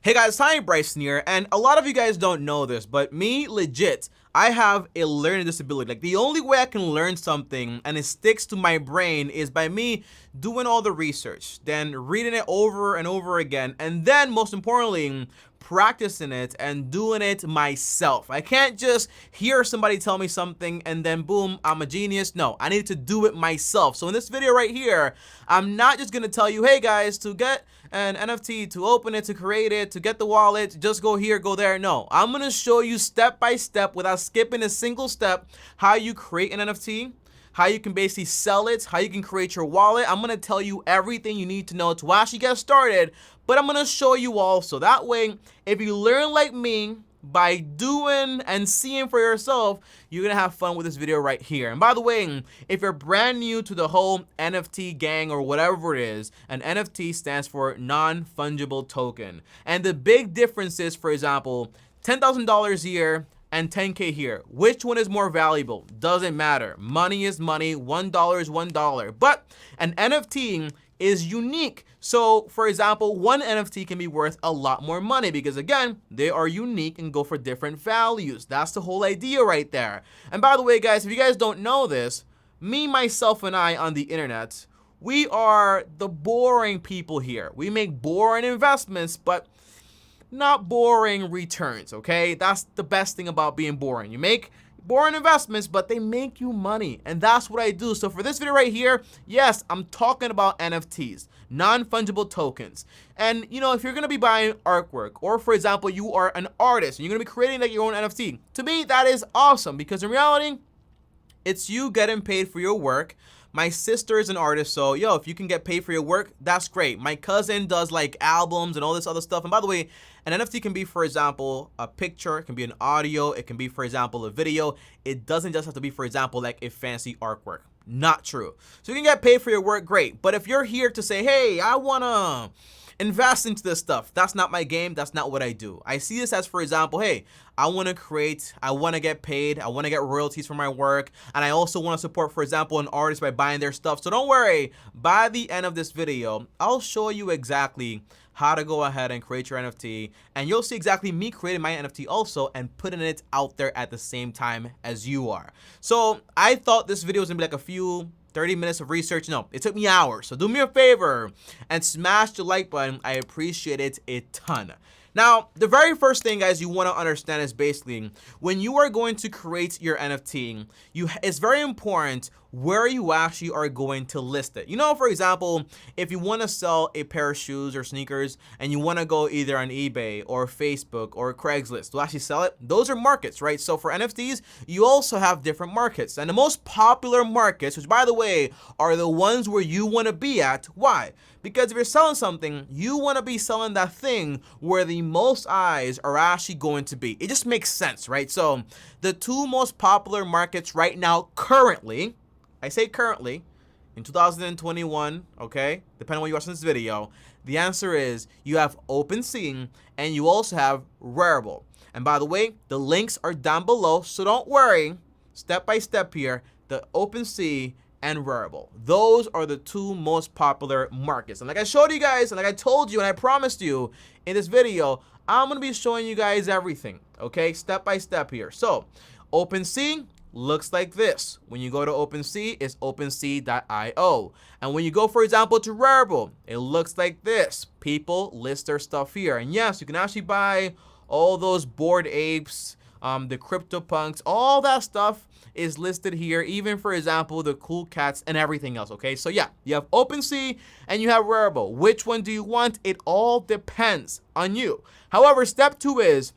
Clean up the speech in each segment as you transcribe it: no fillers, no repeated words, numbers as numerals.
Hey guys, hi, Bryson here, and a lot of you guys don't know this, but me, legit, I have a learning disability. Like, the only way I can learn something and it sticks to my brain is by me doing all the research, then reading it over and over again, and then, most importantly, practicing it and doing it myself. I can't just hear somebody tell me something and then boom, I'm a genius. No, I need to do it myself. So in this video right here, I'm not just gonna tell you, hey guys, to get an NFT, to open it, to create it, to get the wallet, just go here, go there. No, I'm gonna show you step by step without skipping a single step how you create an NFT, how you can basically sell it, how you can create your wallet. I'm gonna tell you everything you need to know to actually get started, but I'm gonna show you also. That way, if you learn like me by doing and seeing for yourself, you're gonna have fun with this video right here. And by the way, if you're brand new to the whole NFT gang or whatever it is, an NFT stands for non-fungible token. And the big difference is, for example, $10,000 here and 10K here. Which one is more valuable? Doesn't matter. Money is money. $1 is $1. But an NFT is unique. So, for example, one NFT can be worth a lot more money because, again, they are unique and go for different values. That's the whole idea right there. And by the way, guys, if you guys don't know this, me, myself, and I on the internet, we are the boring people here. We make boring investments, but not boring returns, okay? That's the best thing about being boring. You make boring investments, but they make you money, and that's what I do. So for this video right here, yes, I'm talking about NFTs, non-fungible tokens. And you know, if you're gonna be buying artwork, or for example, you are an artist and you're gonna be creating like your own NFT, to me, that is awesome because in reality, it's you getting paid for your work. My sister is an artist, so yo, if you can get paid for your work, that's great. My cousin does like albums and all this other stuff. And by the way, an NFT can be, for example, a picture, it can be an audio, it can be, for example, a video. It doesn't just have to be, for example, like a fancy artwork. Not true. So you can get paid for your work, great. But if you're here to say, hey, I wanna invest into this stuff, that's not my game, that's not what I do. I see this as, for example, hey, I want to create, I want to get paid, I want to get royalties for my work, and I also want to support, for example, an artist by buying their stuff. So don't worry, by the end of this video, I'll show you exactly how to go ahead and create your NFT, and you'll see exactly me creating my NFT also and putting it out there at the same time as you are. So I thought this video was gonna be like a few 30 minutes of research. No, it took me hours. So do me a favor and smash the like button. I appreciate it a ton. Now, the very first thing, guys, you want to understand is basically when you are going to create your NFT, it's very important where you actually are going to list it. You know, for example, if you want to sell a pair of shoes or sneakers and you want to go either on eBay or Facebook or Craigslist to actually sell it, those are markets, right? So for NFTs, you also have different markets. And the most popular markets, which by the way, are the ones where you want to be at. Why? Because if you're selling something, you want to be selling that thing where the most eyes are actually going to be. It just makes sense, right? So the two most popular markets right now, currently, I say currently, in 2021, okay, depending on when you watch this video, the answer is you have Opensea and you also have Rarible. And by the way, the links are down below, so don't worry, step by step here, the Opensea and Rarible. Those are the two most popular markets. And like I showed you guys, and like I told you, and I promised you in this video, I'm gonna be showing you guys everything, okay, step by step here. So, Opensea looks like this. When you go to Opensea, it's opensea.io. And when you go, for example, to Rarible, it looks like this. People list their stuff here. And yes, you can actually buy all those Bored Apes, the CryptoPunks, all that stuff is listed here, even, for example, the cool cats and everything else, okay? So yeah, you have Opensea and you have Rarible. Which one do you want? It all depends on you. However, step two is,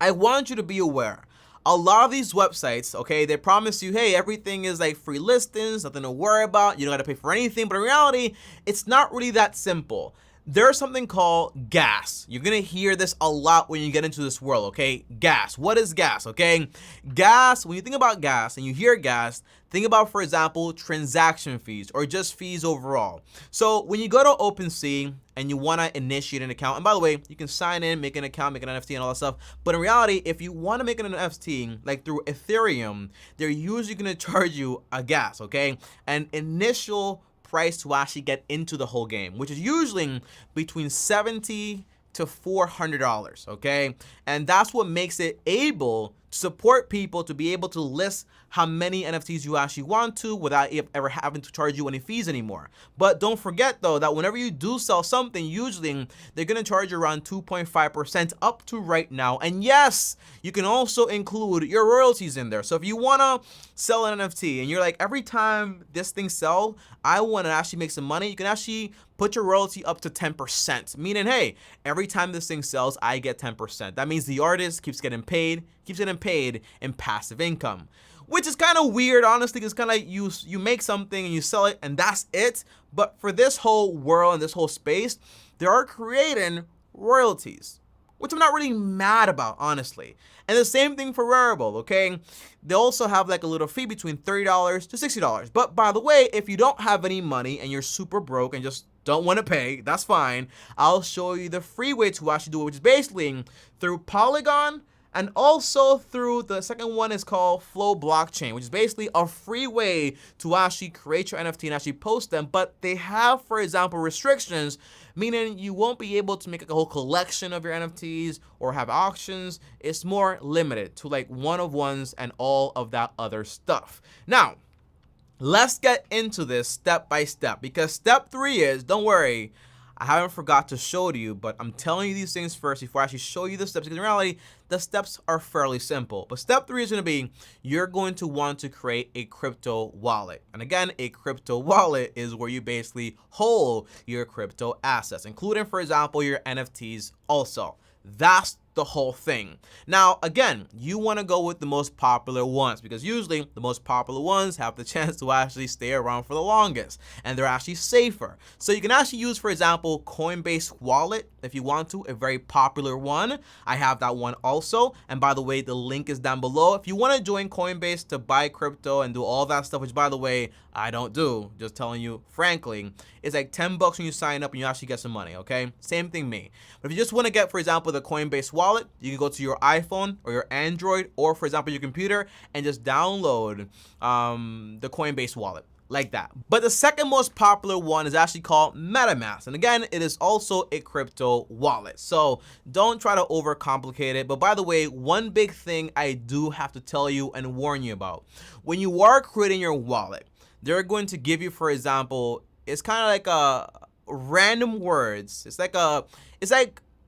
I want you to be aware. A lot of these websites, okay, they promise you, hey, everything is like free listings, nothing to worry about, you don't gotta pay for anything, but in reality, it's not really that simple. There's something called gas. You're gonna hear this a lot when you get into this world, okay? Gas. What is gas, okay? Gas, when you think about gas and you hear gas, think about, for example, transaction fees or just fees overall. So when you go to Opensea and you wanna initiate an account, and by the way, you can sign in, make an account, make an NFT and all that stuff, but in reality, if you wanna make an NFT, like through Ethereum, they're usually gonna charge you a gas, okay? An initial price to actually get into the whole game, which is usually between 70 to $400, okay? And that's what makes it able to support people to be able to list how many NFTs you actually want to without ever having to charge you any fees anymore. But don't forget though that whenever you do sell something, usually they're gonna charge you around 2.5% up to right now. And yes, you can also include your royalties in there. So if you wanna sell an NFT and you're like, every time this thing sells, I wanna actually make some money, you can actually put your royalty up to 10%, meaning, hey, every time this thing sells, I get 10%. That means the artist keeps getting paid in passive income, which is kind of weird, honestly. It's kind of like you make something and you sell it and that's it. But for this whole world and this whole space, they are creating royalties, which I'm not really mad about, honestly. And the same thing for Rarible, okay? They also have like a little fee between $30 to $60. But by the way, if you don't have any money and you're super broke and just don't want to pay, that's fine. I'll show you the free way to actually do it, which is basically through Polygon, and also through the second one is called Flow Blockchain, which is basically a free way to actually create your NFT and actually post them. But they have, for example, restrictions, meaning you won't be able to make like a whole collection of your NFTs or have auctions. It's more limited to like one-of-ones and all of that other stuff. Now, let's get into this step by step, because step 3 is, don't worry, I haven't forgot to show you, but I'm telling you these things first before I actually show you the steps, because in reality, the steps are fairly simple. But step 3 is going to be, you're going to want to create a crypto wallet. And again, a crypto wallet is where you basically hold your crypto assets, including, for example, your NFTs also. That's the whole thing. Now, again, you want to go with the most popular ones, because usually the most popular ones have the chance to actually stay around for the longest, and they're actually safer. So you can actually use, for example, Coinbase Wallet if you want to, a very popular one. I have that one also. And by the way, the link is down below. If you want to join Coinbase to buy crypto and do all that stuff, which by the way, I don't do, just telling you frankly, it's like $10 when you sign up and you actually get some money, okay? Same thing me. But if you just want to get, for example, the Coinbase wallet, you can go to your iPhone or your Android or, for example, your computer and just download the Coinbase wallet. Like that. But the second most popular one is actually called MetaMask. And again, it is also a crypto wallet. So don't try to overcomplicate it. But by the way, one big thing I do have to tell you and warn you about. When you are creating your wallet, they're going to give you, for example, it's kind of like a random words. It's like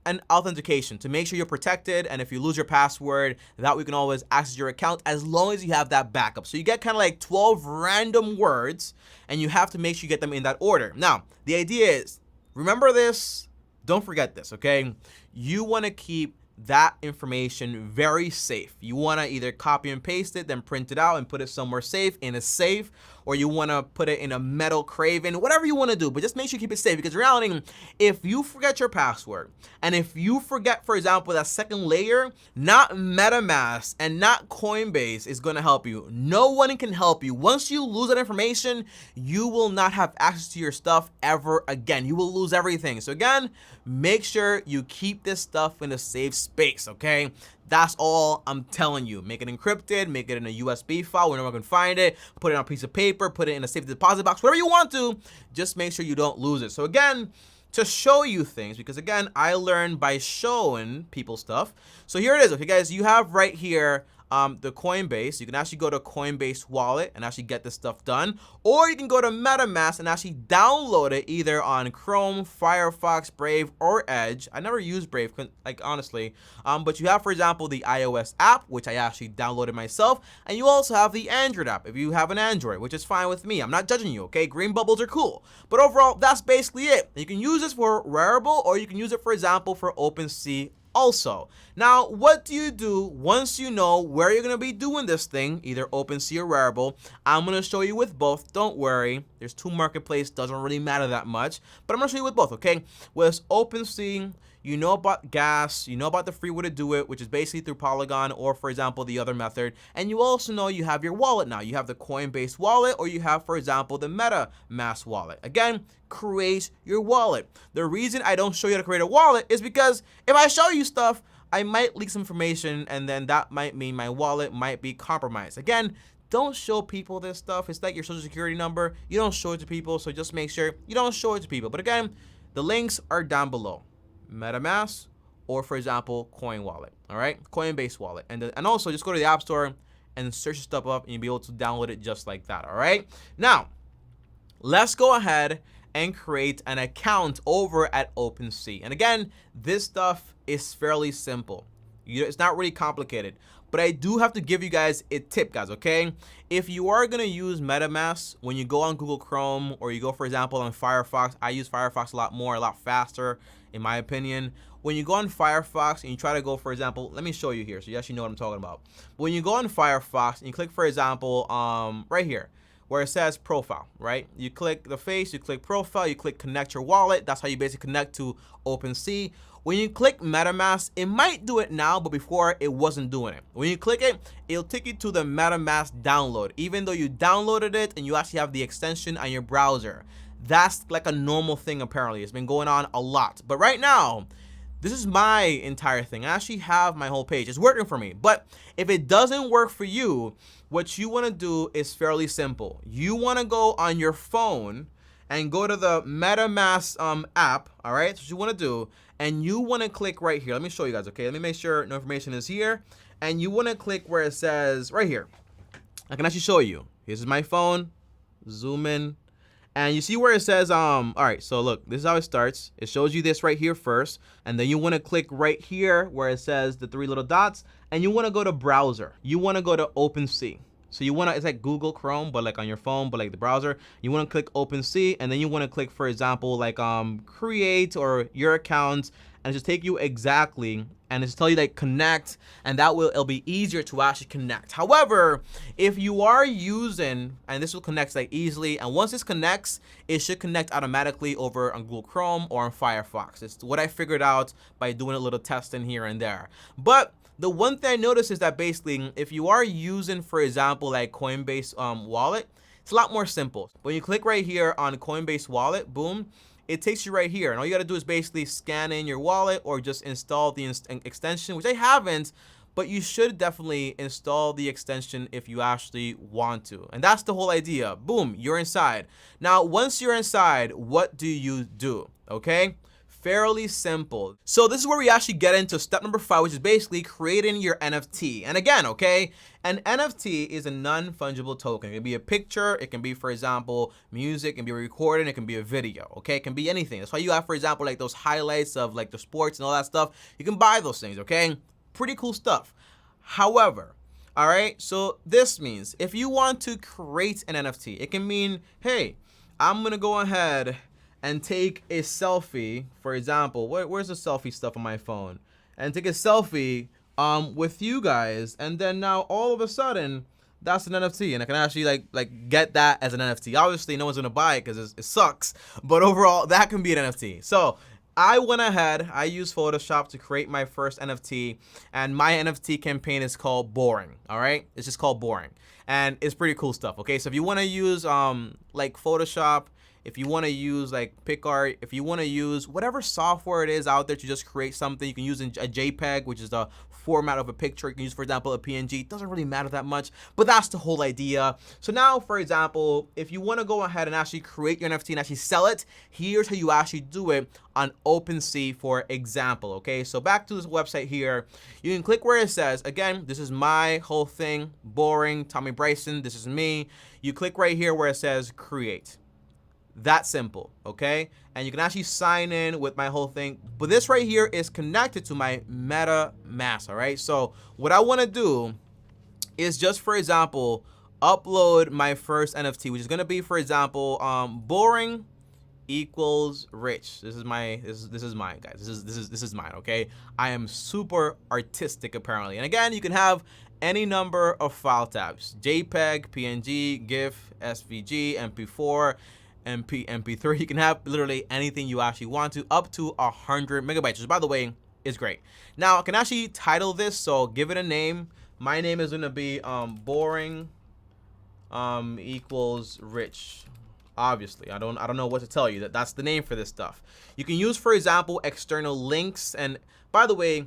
an authentication to make sure you're protected, and if you lose your password, that we can always access your account as long as you have that backup. So you get kind of like 12 random words, and you have to make sure you get them in that order. Now, the idea is, remember this, don't forget this, okay? You want to keep that information very safe. You want to either copy and paste it, then print it out and put it somewhere safe in a safe, or you want to put it in a metal craven, whatever you want to do, but just make sure you keep it safe, because in reality, if you forget your password, and if you forget, for example, that second layer, not MetaMask and not Coinbase is going to help you. No one can help you. Once you lose that information, you will not have access to your stuff ever again. You will lose everything. So again, make sure you keep this stuff in a safe space, okay? That's all I'm telling you. Make it encrypted, make it in a USB file where no one can find it, put it on a piece of paper, put it in a safe deposit box, whatever you want to, just make sure you don't lose it. So again, to show you things, because again, I learned by showing people stuff. So here it is, okay guys, you have right here the Coinbase. You can actually go to Coinbase Wallet and actually get this stuff done, or you can go to MetaMask and actually download it either on Chrome, Firefox, Brave, or Edge. I never use Brave, like honestly, but you have, for example, the iOS app, which I actually downloaded myself, and you also have the Android app if you have an Android, which is fine with me. I'm not judging you, okay? Green bubbles are cool, but overall, that's basically it. You can use this for Rarible, or you can use it, for example, for Opensea also. Now, what do you do once you know where you're going to be doing this thing, either Opensea or Rarible? I'm going to show you with both. Don't worry. There's two marketplaces. Doesn't really matter that much. But I'm going to show you with both, okay? With Opensea, you know about gas, you know about the free way to do it, which is basically through Polygon or, for example, the other method. And you also know you have your wallet now. You have the Coinbase wallet, or you have, for example, the MetaMask wallet. Again, create your wallet. The reason I don't show you how to create a wallet is because if I show you stuff, I might leak some information, and then that might mean my wallet might be compromised. Again, don't show people this stuff. It's like your social security number. You don't show it to people, so just make sure you don't show it to people. But again, the links are down below. MetaMask, or for example, Coin Wallet. All right, Coinbase Wallet, and also just go to the App Store and search stuff up, and you'll be able to download it just like that. All right, now let's go ahead and create an account over at Opensea. And again, this stuff is fairly simple. It's not really complicated, but I do have to give you guys a tip, guys, okay? If you are gonna use MetaMask when you go on Google Chrome, or you go, for example, on Firefox, I use Firefox a lot faster, in my opinion. When you go on Firefox and you try to go, for example, let me show you here so you actually know what I'm talking about. When you go on Firefox and you click, for example, right here, where it says profile, right? You click the face, you click profile, you click connect your wallet. That's how you basically connect to Opensea. When you click MetaMask, it might do it now, but before it wasn't doing it. When you click it, it'll take you to the MetaMask download, even though you downloaded it and you actually have the extension on your browser. That's like a normal thing, apparently. It's been going on a lot. But right now, this is my entire thing. I actually have my whole page. It's working for me. But if it doesn't work for you, what you want to do is fairly simple. You want to go on your phone and go to the MetaMask app. All right, that's what you want to do. And you want to click right here. Let me show you guys, okay? Let me make sure no information is here. And you want to click where it says right here. I can actually show you. Here's my phone. Zoom in. And you see where it says, all right, so look, this is how it starts. It shows you this right here first. And then you want to click right here where it says the 3 little dots. And you want to go to browser. You want to go to Opensea. So you want to, it's like Google Chrome, but like on your phone, but like the browser. You want to click Opensea, and then you want to click, for example, like create or your account, and just take you exactly, and just tell you like connect, and it'll be easier to actually connect. However, if you are using, and this will connect like easily, and once this connects, it should connect automatically over on Google Chrome or on Firefox. It's what I figured out by doing a little testing here and there. But the one thing I noticed is that basically, if you are using, for example, like Coinbase wallet, it's a lot more simple. When you click right here on Coinbase wallet, boom, it takes you right here. And all you got to do is basically scan in your wallet or just install the extension, which I haven't, but you should definitely install the extension if you actually want to. And that's the whole idea. Boom, you're inside. Now, once you're inside, what do you do? Okay? Fairly simple. So this is where we actually get into step number 5, which is basically creating your NFT. And again, okay, an NFT is a non-fungible token. It can be a picture, it can be, for example, music, it can be a recording, it can be a video, okay? It can be anything. That's why you have, for example, like those highlights of like the sports and all that stuff. You can buy those things, okay? Pretty cool stuff. However, all right, so this means if you want to create an NFT, it can mean, hey, I'm gonna go ahead and take a selfie, for example, where's the selfie stuff on my phone? And take a selfie with you guys, and then now all of a sudden, that's an NFT, and I can actually like get that as an NFT. Obviously, no one's gonna buy it because it sucks, but overall, that can be an NFT. So I went ahead, I used Photoshop to create my first NFT, and my NFT campaign is called Boring, all right? It's just called Boring, and it's pretty cool stuff, okay? So if you wanna use like Photoshop, if you want to use like PicArt, if you want to use whatever software it is out there to just create something, you can use a JPEG, which is the format of a picture. You can use, for example, a PNG. It doesn't really matter that much, but that's the whole idea. So now, for example, if you want to go ahead and actually create your NFT and actually sell it, here's how you actually do it on Opensea, for example, okay? So back to this website here, you can click where it says, again, this is my whole thing, Boring, Tommy Bryson, this is me. You click right here where it says create. That simple, okay? And you can actually sign in with my whole thing. But this right here is connected to my MetaMask, all right? So what I want to do is just, for example, upload my first NFT, which is going to be, for example, boring equals rich. This is mine, guys. This is mine, okay? I am super artistic, apparently. And again, you can have any number of file types: JPEG, PNG, GIF, SVG, MP4, MP3. You can have literally anything you actually want to, up to 100 megabytes, which, by the way, is great. Now I can actually title this, so give it a name. My name is gonna be boring equals rich. Obviously, I don't know what to tell you. That's the name for this stuff. You can use, for example, external links. And by the way,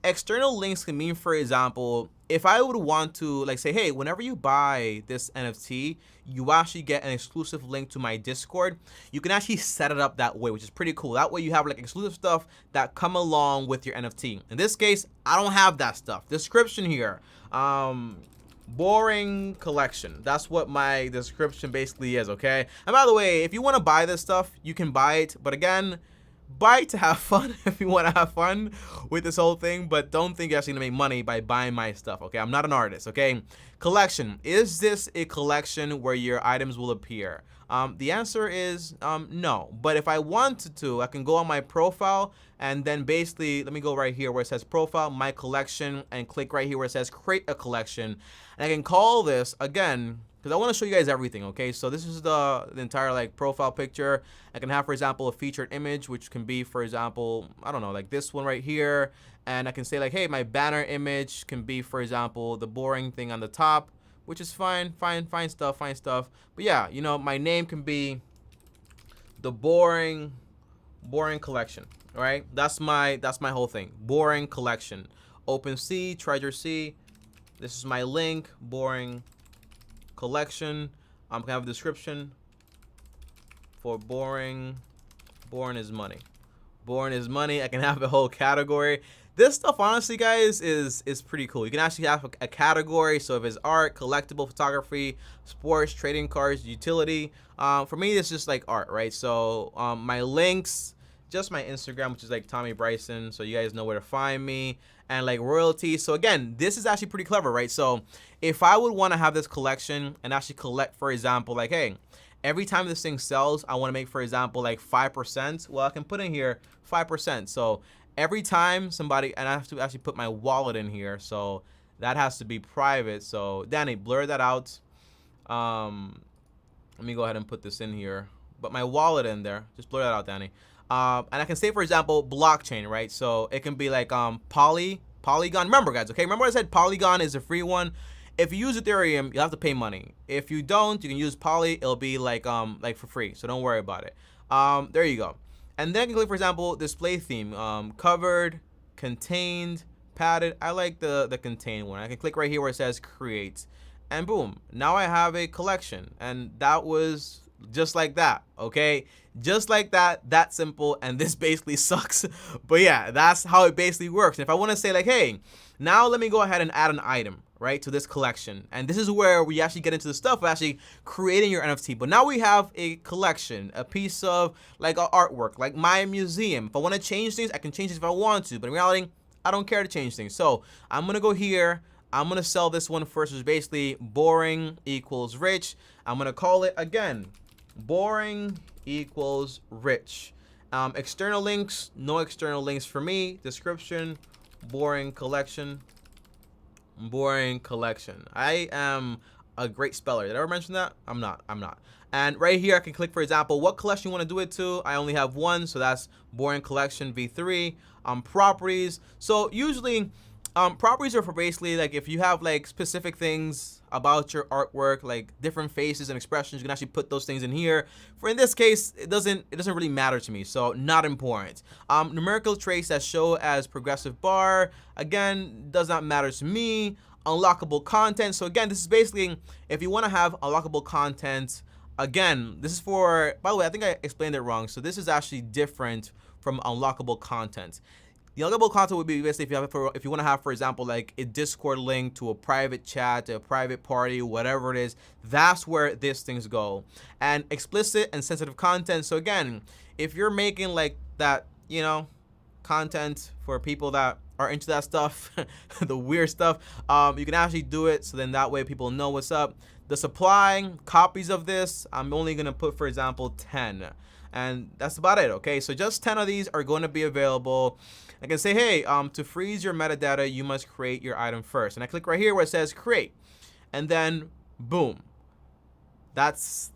external links can mean, for example, if I would want to like say, hey, whenever you buy this NFT, you actually get an exclusive link to my Discord. You can actually set it up that way, which is pretty cool. That way you have like exclusive stuff that come along with your NFT. In this case, I don't have that stuff. Description here. Boring collection. That's what my description basically is, okay? And by the way, if you want to buy this stuff, you can buy it. But again, buy it to have fun if you want to have fun with this whole thing, but don't think you're actually gonna make money by buying my stuff, okay? I'm not an artist, okay? Collection. Is this a collection where your items will appear? The answer is no. But if I wanted to, I can go on my profile and then basically, let me go right here where it says profile, my collection, and click right here where it says create a collection. And I can call this, again, because I want to show you guys everything, okay? So this is the entire like profile picture. I can have, for example, a featured image, which can be, for example, I don't know, like this one right here. And I can say like, hey, my banner image can be, for example, the boring thing on the top, which is fine stuff. But yeah, you know, my name can be the boring collection, all right? That's my whole thing, boring collection. Opensea, Treasure Sea. This is my link, boring collection. I'm gonna have a description for boring is money. Boring is money. I can have a whole category. This stuff, honestly, guys, is pretty cool. You can actually have a category. So if it's art, collectible, photography, sports, trading cards, utility. For me, it's just like art, right? So my links, just my Instagram, which is like Tommy Bryson, so you guys know where to find me, and like royalties. So again, this is actually pretty clever, right? So if I would want to have this collection and actually collect, for example, like, hey, every time this thing sells, I want to make, for example, like 5%. Well, I can put in here 5%. So every time somebody, and I have to actually put my wallet in here, so that has to be private. So Danny, blur that out. Let me go ahead and put this in here, but my wallet in there, just blur that out, Danny. And I can say, for example, blockchain, right? So it can be like Polygon. Remember, guys, okay? Remember I said Polygon is a free one. If you use Ethereum, you'll have to pay money. If you don't, you can use Poly. It'll be like for free. So don't worry about it. There you go. And then I can click, for example, display theme, covered, contained, padded. I like the contained one. I can click right here where it says create, and boom. Now I have a collection, and that was just like that, okay? Just like that, that simple, and this basically sucks. But yeah, that's how it basically works. And if I want to say like, hey, now let me go ahead and add an item, right, to this collection. And this is where we actually get into the stuff of actually creating your NFT. But now we have a collection, a piece of like artwork, like my museum. If I want to change things, I can change it if I want to. But in reality, I don't care to change things. So I'm going to go here. I'm going to sell this one first, which is basically boring equals rich. I'm going to call it, again, boring equals rich. External links, no external links for me. Description, boring collection. Boring collection. I am a great speller. Did I ever mention that? I'm not. And right here I can click, for example, what collection you want to do it to. I only have one, so that's boring collection v3. Properties. So usually properties are for basically like if you have like specific things about your artwork, like different faces and expressions, you can actually put those things in here. For in this case, it doesn't really matter to me, so not important. Numerical traits that show as progressive bar, again, does not matter to me. Unlockable content. So again, this is basically if you want to have unlockable content. Again, this is for, by the way, I think I explained it wrong. So this is actually different from unlockable content. The unlockable content would be basically if you want to have, for example, like a Discord link to a private chat, to a private party, whatever it is, that's where these things go. And explicit and sensitive content. So again, if you're making like that, you know, content for people that are into that stuff, the weird stuff, you can actually do it. So then that way people know what's up. The supply copies of this, I'm only going to put, for example, 10. And that's about it, okay? So just 10 of these are going to be available. I can say, hey, to freeze your metadata, you must create your item first. And I click right here where it says create. And then, boom. That's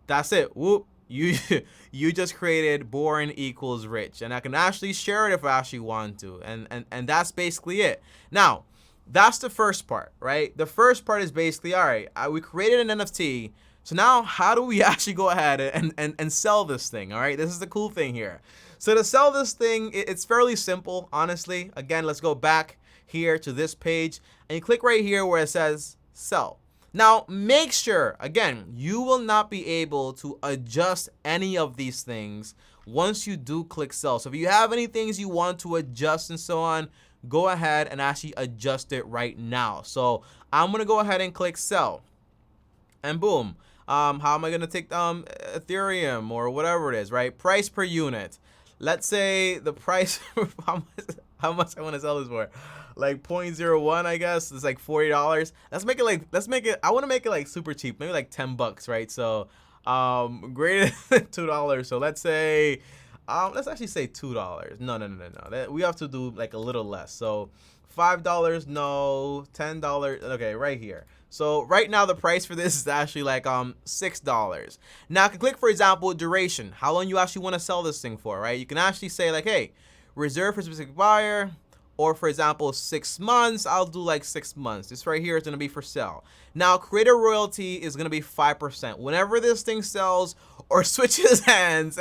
it. Whoop. You just created boring equals rich. And I can actually share it if I actually want to. And that's basically it. Now, that's the first part, right? The first part is basically, all right, we created an NFT. So now how do we actually go ahead and sell this thing, all right? This is the cool thing here. So to sell this thing, it's fairly simple, honestly. Again, let's go back. here to this page, and you click right here where it says sell. Now, make sure, again, you will not be able to adjust any of these things once you do click sell. So if you have any things you want to adjust and so on, go ahead and actually adjust it right now. So I'm going to go ahead and click sell. And boom. How am I going to take Ethereum or whatever it is, right? Price per unit. Let's say the price, how much I want to sell this for. Like 0.01, I guess. It's like $40. Let's make it, I want to make it like super cheap. Maybe like 10 bucks, right? So, greater than $2. So let's say, let's actually say $2. No. We have to do like a little less. So $5, no. $10, okay, right here. So right now the price for this is actually like $6. Now I can click, for example, duration, how long you actually want to sell this thing for, right? You can actually say like, hey, reserve for specific buyer, or for example 6 months. I'll do like 6 months. This right here is going to be for sale. Now creator royalty is going to be 5% whenever this thing sells or switches hands.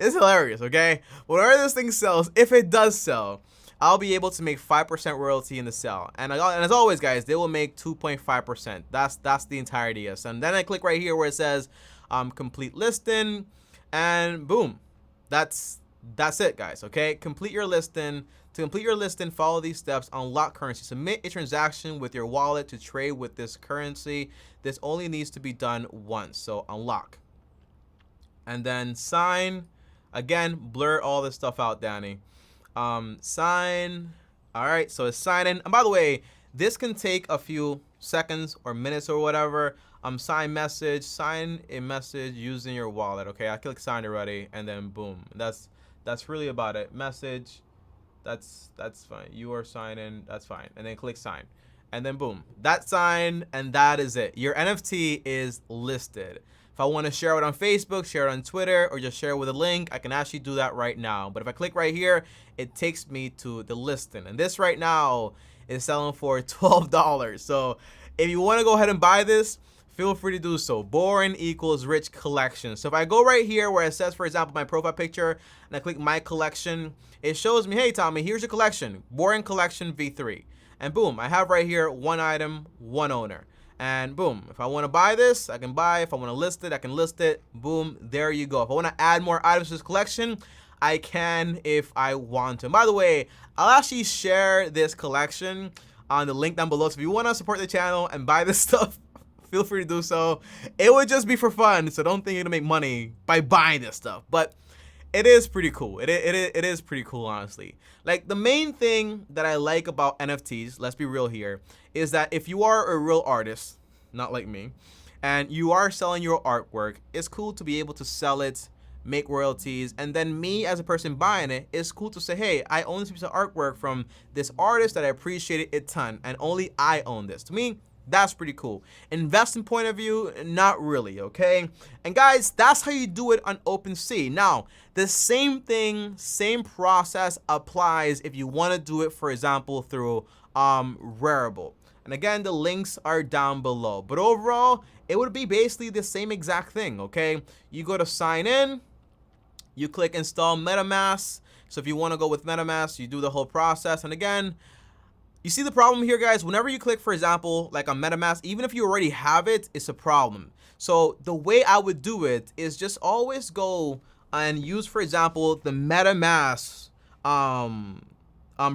It's hilarious, okay? Whenever this thing sells, if it does sell, I'll be able to make 5% royalty in the sale. And as always, guys, they will make 2.5%. That's the entirety of this. And then I click right here where it says complete listing, and boom, that's it, guys. Okay, complete your listing. To complete your listing, follow these steps. Unlock currency. Submit a transaction with your wallet to trade with this currency. This only needs to be done once. So unlock. And then sign. Again, blur all this stuff out, Danny. Sign. All right, so it's signing. And by the way, this can take a few seconds or minutes or whatever. Sign message. Sign a message using your wallet. Okay, I click sign already, and then boom. That's really about it. Message. That's fine. You are signing. That's fine. And then click sign. And then boom. That's signed, and that is it. Your NFT is listed. If I want to share it on Facebook, share it on Twitter, or just share it with a link, I can actually do that right now. But if I click right here, it takes me to the listing. And this right now is selling for $12. So if you want to go ahead and buy this, feel free to do so. Boring equals rich collection. So if I go right here where it says, for example, my profile picture, and I click my collection, it shows me, hey, Tommy, here's your collection. Boring collection V3. And boom, I have right here one item, one owner. And boom, if I want to buy this, I can buy. If I want to list it, I can list it. Boom, there you go. If I want to add more items to this collection, I can if I want to. And by the way, I'll actually share this collection on the link down below. So if you want to support the channel and buy this stuff, feel free to do so. It would just be for fun, so don't think you're gonna make money by buying this stuff. But it is pretty cool. It is pretty cool, honestly. Like, the main thing that I like about NFTs, let's be real here, is that if you are a real artist, not like me, and you are selling your artwork, it's cool to be able to sell it, make royalties, and then me as a person buying it, it's cool to say, hey, I own this piece of artwork from this artist that I appreciated a ton, and only I own this. To me, that's pretty cool. Investing point of view, not really, okay? And guys, that's how you do it on Opensea. Now, the same thing, same process applies if you want to do it, for example, through Rarible. And again, the links are down below. But overall, it would be basically the same exact thing, okay? You go to sign in, you click install MetaMask. So if you want to go with MetaMask, you do the whole process. And again, you see the problem here, guys? Whenever you click, for example, like on MetaMask, even if you already have it, it's a problem. So the way I would do it is just always go and use, for example, the MetaMask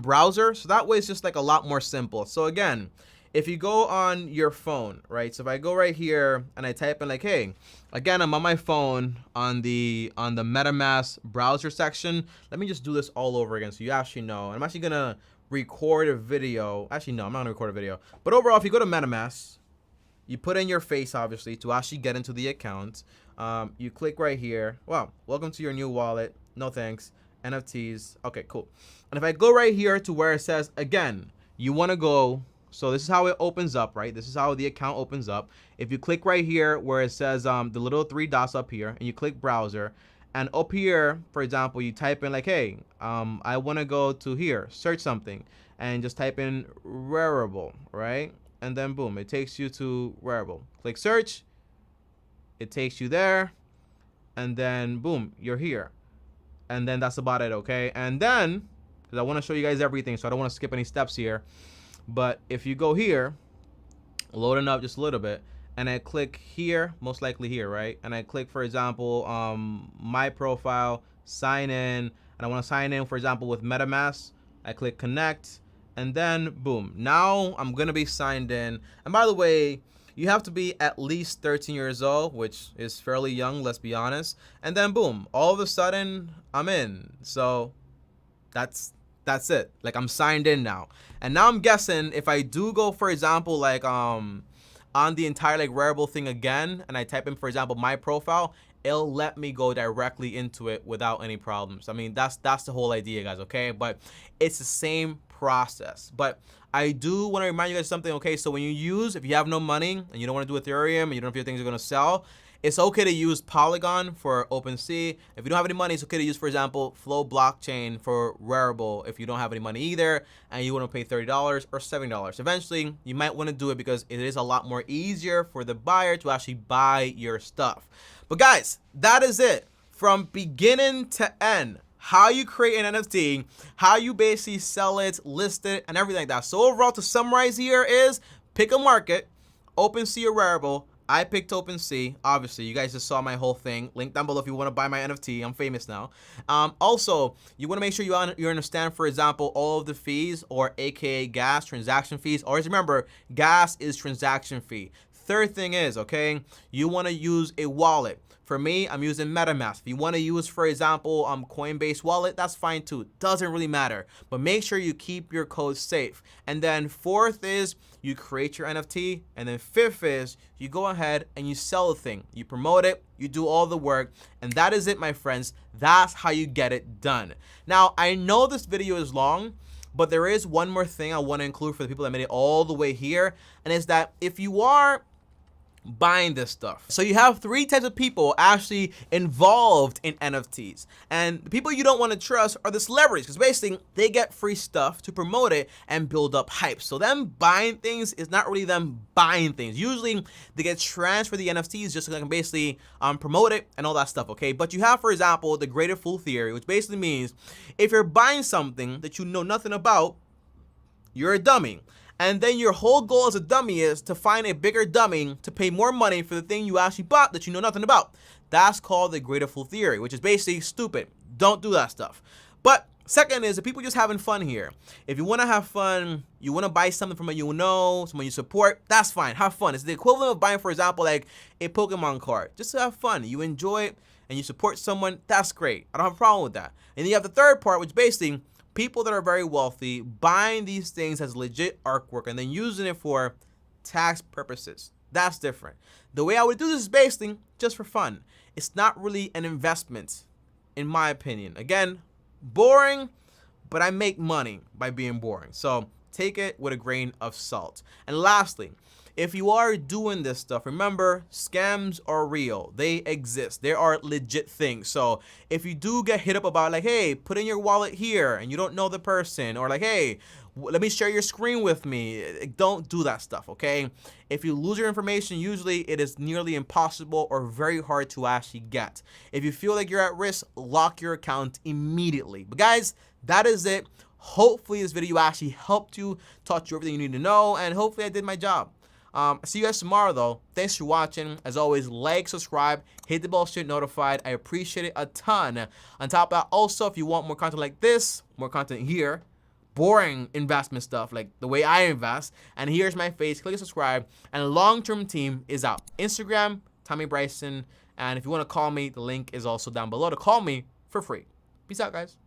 browser. So that way it's just like a lot more simple. So again, if you go on your phone, right? So if I go right here and I type in like, hey, again, I'm on my phone on the MetaMask browser section. Let me just do this all over again so you actually know. I'm actually gonna record a video. Actually, no, I'm not gonna record a video. But overall, if you go to MetaMask, you put in your face, obviously, to actually get into the account. You click right here. Wow, welcome to your new wallet. No thanks. NFTs. Okay, cool. And if I go right here to where it says, again, you want to go. So this is how it opens up, right? This is how the account opens up. If you click right here where it says the little 3 dots up here, and you click browser, and up here, for example, you type in like, hey, I want to go to here, search something, and just type in Rarible, right? And then boom, it takes you to Rarible. Click search, it takes you there, and then boom, you're here. And then that's about it, okay? And then because I want to show you guys everything, so I don't want to skip any steps here. But if you go here, loading up just a little bit, and I click here, most likely here, right? And I click, for example, my profile, sign in, and I want to sign in, for example, with MetaMask. I click connect, and then boom, now I'm gonna be signed in. And by the way, you have to be at least 13 years old, which is fairly young, let's be honest. And then boom, all of a sudden I'm in. So that's it. Like, I'm signed in now. And now I'm guessing if I do go, for example, like on the entire like wearable thing again, and I type in, for example, my profile, it'll let me go directly into it without any problems. I mean, that's the whole idea, guys, okay? But it's the same process. But I do want to remind you guys something, okay? So when you use, if you have no money and you don't want to do Ethereum and you don't know if your things are going to sell, it's okay to use Polygon for OpenSea. If you don't have any money, it's okay to use, for example, Flow Blockchain for wearable if you don't have any money either and you want to pay $30 or $70. Eventually, you might want to do it because it is a lot more easier for the buyer to actually buy your stuff. But guys, that is it. From beginning to end, how you create an NFT, how you basically sell it, list it, and everything like that. So overall, to summarize here is pick a market, OpenSea or wearable. I picked OpenSea. Obviously, you guys just saw my whole thing. Link down below if you want to buy my NFT. I'm famous now. Also, you want to make sure you understand, for example, all of the fees, or AKA gas, transaction fees. Always remember, gas is transaction fee. Third thing is, okay, you want to use a wallet. For me, I'm using MetaMask. If you want to use, for example, Coinbase wallet, that's fine too. Doesn't really matter. But make sure you keep your code safe. And then fourth is you create your NFT. And then fifth is you go ahead and you sell the thing. You promote it. You do all the work. And that is it, my friends. That's how you get it done. Now, I know this video is long, but there is one more thing I want to include for the people that made it all the way here. And it's that if you are buying this stuff. So you have three types of people actually involved in NFTs. And the people you don't want to trust are the celebrities, because basically they get free stuff to promote it and build up hype. So them buying things is not really them buying things. Usually they get transferred the NFTs just so they can basically promote it and all that stuff, okay? But you have, for example, the greater fool theory, which basically means if you're buying something that you know nothing about, you're a dummy. And then your whole goal as a dummy is to find a bigger dummy to pay more money for the thing you actually bought that you know nothing about. That's called the greater fool theory, which is basically stupid. Don't do that stuff. But second is that people just having fun here. If you want to have fun, you want to buy something from someone you know, someone you support, that's fine. Have fun. It's the equivalent of buying, for example, like a Pokemon card. Just to have fun. You enjoy it and you support someone, that's great. I don't have a problem with that. And then you have the third part, which basically people that are very wealthy buying these things as legit artwork and then using it for tax purposes. That's different. The way I would do this is basically just for fun. It's not really an investment, in my opinion. Again, boring, but I make money by being boring. So take it with a grain of salt. And lastly, if you are doing this stuff, remember, scams are real. They exist. They are legit things. So if you do get hit up about like, hey, put in your wallet here and you don't know the person, or like, hey, let me share your screen with me, don't do that stuff, okay? If you lose your information, usually it is nearly impossible or very hard to actually get. If you feel like you're at risk, lock your account immediately. But guys, that is it. Hopefully this video actually helped you, taught you everything you need to know, and hopefully I did my job. See you guys tomorrow, though. Thanks for watching. As always, like, subscribe, hit the bell so you're notified. I appreciate it a ton. On top of that, also, if you want more content like this, more content here, boring investment stuff like the way I invest, and here's my face, click and subscribe, and long-term team is out. Instagram, Tommy Bryson, and if you want to call me, the link is also down below to call me for free. Peace out, guys.